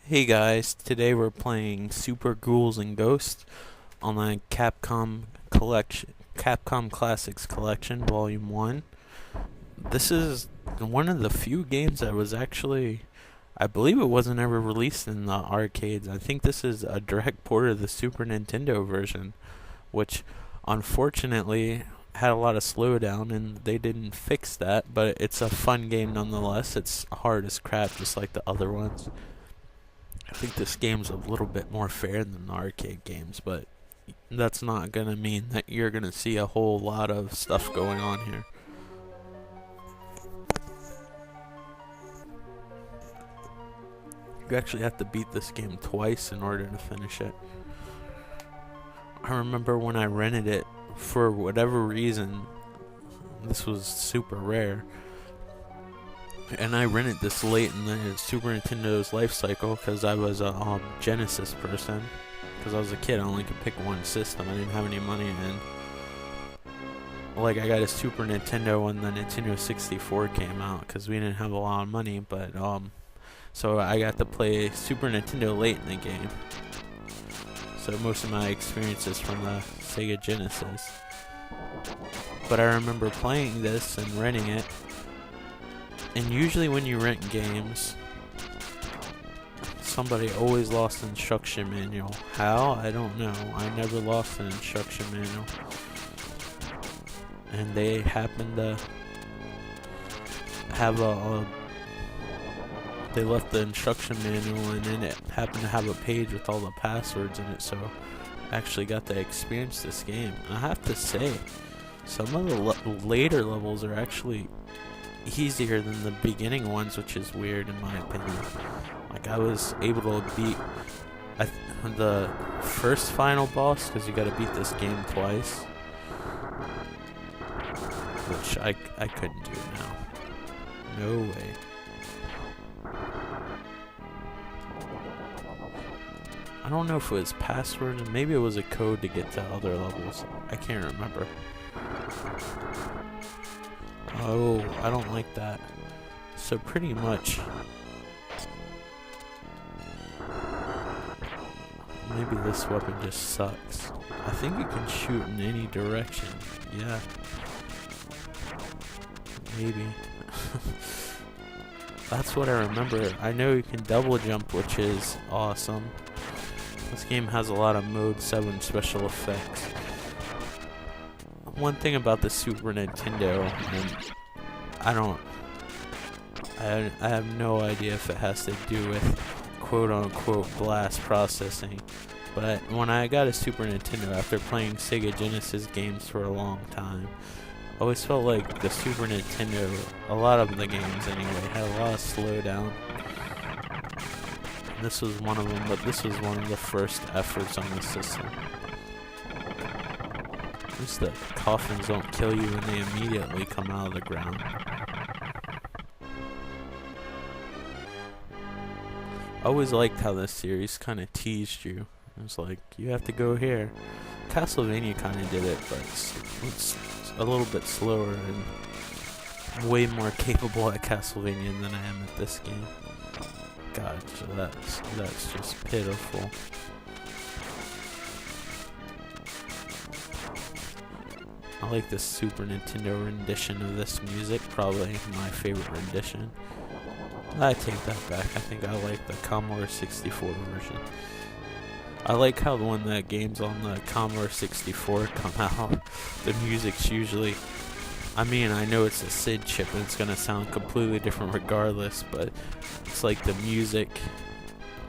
Hey guys, today we're playing Super Ghouls and Ghosts on the Capcom Classics Collection, Volume 1. This is one of the few games that was actually, I believe it wasn't ever released in the arcades. I think this is a direct port of the Super Nintendo version, which unfortunately had a lot of slowdown and they didn't fix that, but it's a fun game nonetheless. It's hard as crap just like the other ones. I think this game's a little bit more fair than the arcade games, but that's not gonna mean that you're gonna see a whole lot of stuff going on here. You actually have to beat this game twice in order to finish it. I remember when I rented it, for whatever reason, this was super rare, and I rented this late in the Super Nintendo's life cycle because I was a Genesis person. Because I was a kid, I only could pick one system. I didn't have any money, and like I got a Super Nintendo when the Nintendo 64 came out because we didn't have a lot of money. But so I got to play Super Nintendo late in the game. So most of my experience is from the Sega Genesis. But I remember playing this and renting it. And usually when you rent games, somebody always lost an instruction manual. How? I don't know. I never lost an instruction manual. And they happened to have they left the instruction manual, and then it happened to have a page with all the passwords in it, so I actually got to experience this game. I have to say, some of the later levels are actually easier than the beginning ones, which is weird in my opinion. Like, I was able to beat the first final boss, because you gotta beat this game twice, which I couldn't do now. No way. I don't know if it was password, and maybe it was a code to get to other levels. I can't remember. Oh, I don't like that. So pretty much, maybe this weapon just sucks. I think you can shoot in any direction. Yeah. Maybe. That's what I remember. I know you can double jump, which is awesome. This game has a lot of Mode 7 special effects. One thing about the Super Nintendo, and I have no idea if it has to do with quote-unquote blast processing, but when I got a Super Nintendo after playing Sega Genesis games for a long time, I always felt like the Super Nintendo, a lot of the games anyway, had a lot of slowdown. This was one of them, but this was one of the first efforts on the system. At least the coffins don't kill you when they immediately come out of the ground. I always liked how this series kind of teased you. It was like, you have to go here. Castlevania kind of did it, but it's a little bit slower and way more capable at Castlevania than I am at this game. God, so that's just pitiful. I like the Super Nintendo rendition of this music, probably my favorite rendition. I take that back, I think I like the Commodore 64 version. I like how when the games on the Commodore 64 come out, the music's usually, I mean, I know it's a SID chip and it's gonna sound completely different regardless, but it's like the music,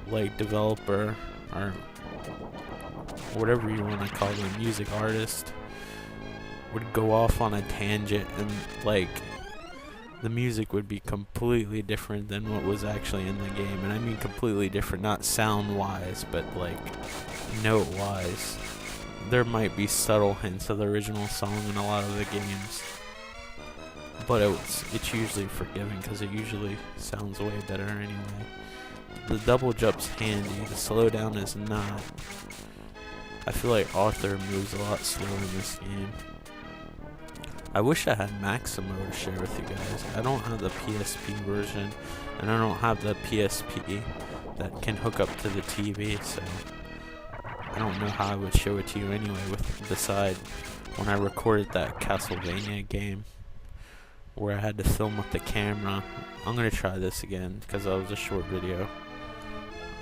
like developer, or whatever you want to call them, music artist, would go off on a tangent, and like the music would be completely different than what was actually in the game. And I mean completely different, not sound wise, but like note wise. There might be subtle hints of the original song in a lot of the games, but it's usually forgiving because it usually sounds way better anyway. The double jump's handy, the slowdown is not. I feel like Arthur moves a lot slower in this game. I wish I had Maximo to share with you guys. I don't have the PSP version, and I don't have the PSP that can hook up to the TV, so I don't know how I would show it to you anyway, beside when I recorded that Castlevania game where I had to film with the camera. I'm gonna try this again because that was a short video.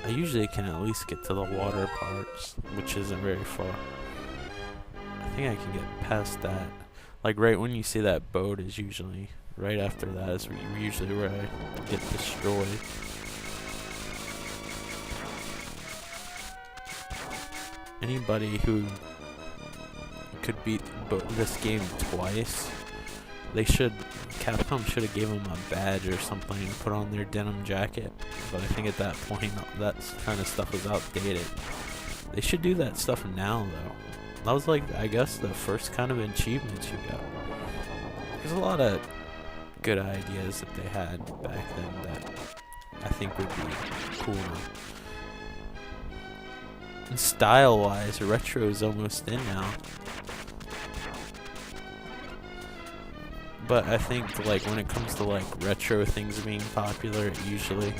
I usually can at least get to the water parts, which isn't very far. I think I can get past that. Like right when you see that boat is usually right after that is usually where I get destroyed. Anybody who could beat this game twice, Capcom should have gave them a badge or something and put on their denim jacket. But I think at that point that kind of stuff was outdated. They should do that stuff now though. That was like, I guess, the first kind of achievements you got. There's a lot of good ideas that they had back then that I think would be cool now. And style-wise, retro is almost in now. But I think, like, when it comes to, like, retro things being popular, it usually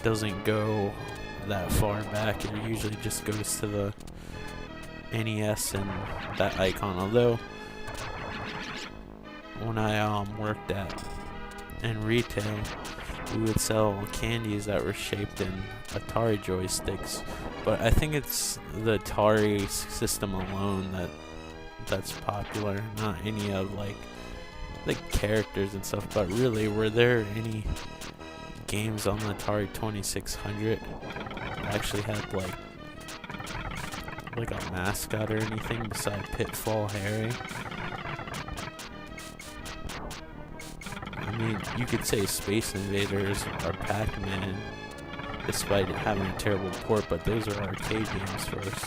doesn't go that far back. It usually just goes to the NES and that icon. Although, when I worked in retail, we would sell candies that were shaped in Atari joysticks. But I think it's the Atari system alone that's popular, not any of like the characters and stuff. But really, were there any games on the Atari 2600 that actually had like a mascot or anything besides Pitfall Harry? I mean, you could say Space Invaders or Pac-Man, despite it having a terrible port, but those are arcade games first.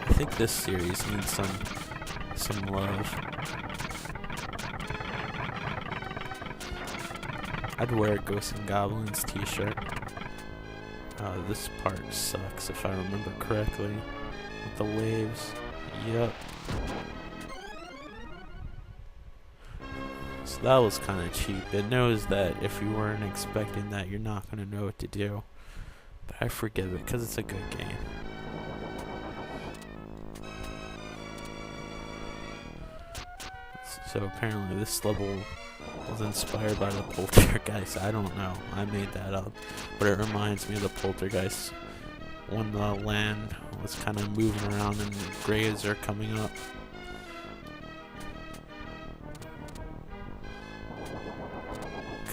I think this series needs some love. I'd wear a Ghosts and Goblins t-shirt. This part sucks if I remember correctly. With the waves. Yep. So that was kind of cheap. It knows that if you weren't expecting that, you're not going to know what to do. But I forgive it because it's a good game. So apparently this level was inspired by the Poltergeist. I don't know. I made that up. But it reminds me of the Poltergeist when the land was kind of moving around and graves are coming up.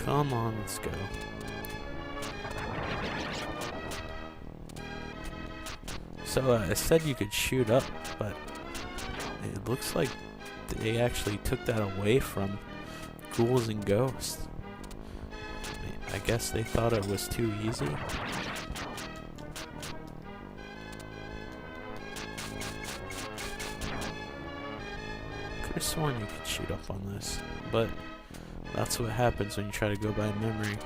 Come on, let's go. So I said you could shoot up, but it looks like they actually took that away from Ghouls and Ghosts. I guess they thought it was too easy. Could have sworn you could shoot up on this, but that's what happens when you try to go by memory.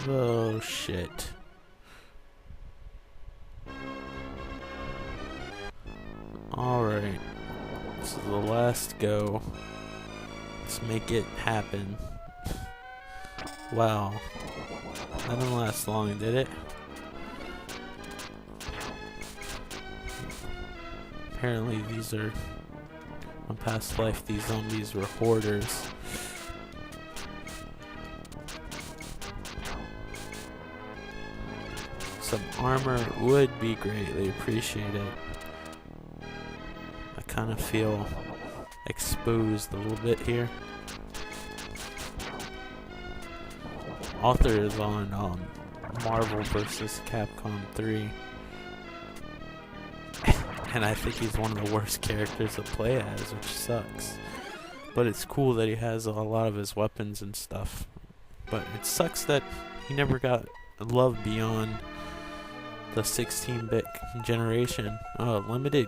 Oh shit. Alright. This is the last go. Let's make it happen. Wow. That didn't last long, did it? Apparently these are, on past life, these zombies were hoarders. Some armor would be greatly appreciated. I kind of feel exposed a little bit here. Author is on Marvel vs. Capcom 3. And I think he's one of the worst characters to play as, which sucks. But it's cool that he has a lot of his weapons and stuff. But it sucks that he never got love beyond the 16-bit generation. Oh, limited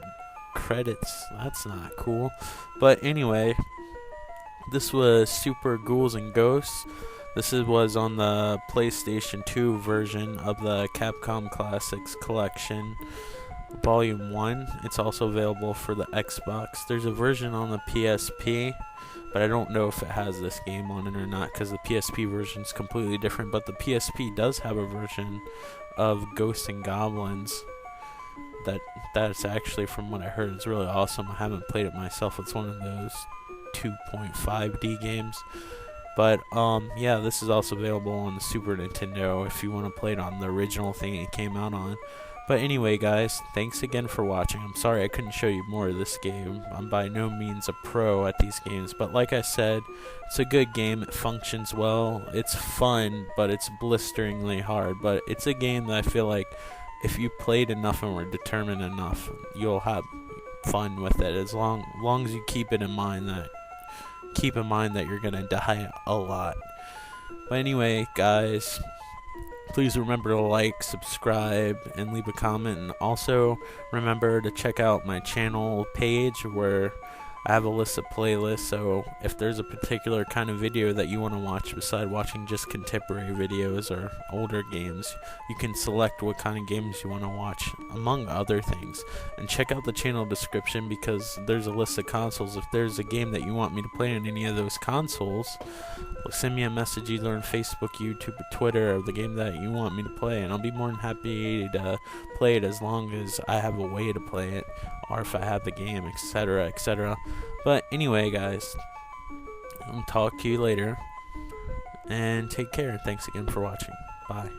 credits. That's not cool. But anyway, this was Super Ghouls and Ghosts. was on the PlayStation 2 version of the Capcom Classics Collection, Volume 1. It's also available for the Xbox. There's a version on the PSP, but I don't know if it has this game on it or not, because the PSP version is completely different. But the PSP does have a version of Ghosts and Goblins that's actually, from what I heard, it's really awesome. I haven't played it myself. It's one of those 2.5D games. But yeah, this is also available on the Super Nintendo if you want to play it on the original thing it came out on. But anyway, guys, thanks again for watching. I'm sorry I couldn't show you more of this game. I'm by no means a pro at these games, but like I said, it's a good game. It functions well. It's fun, but it's blisteringly hard. But it's a game that I feel like if you played enough and were determined enough, you'll have fun with it, as long as you keep in mind that you're gonna die a lot. But anyway, guys, please remember to like, subscribe, and leave a comment. And also remember to check out my channel page where I have a list of playlists. So if there's a particular kind of video that you want to watch beside watching just contemporary videos or older games, you can select what kind of games you want to watch, among other things. And check out the channel description, because there's a list of consoles. If there's a game that you want me to play on any of those consoles, send me a message either on Facebook, YouTube, or Twitter of the game that you want me to play, and I'll be more than happy to play it, as long as I have a way to play it, or if I have the game, etc., etc. But anyway, guys, I'll talk to you later, and take care. Thanks again for watching. Bye.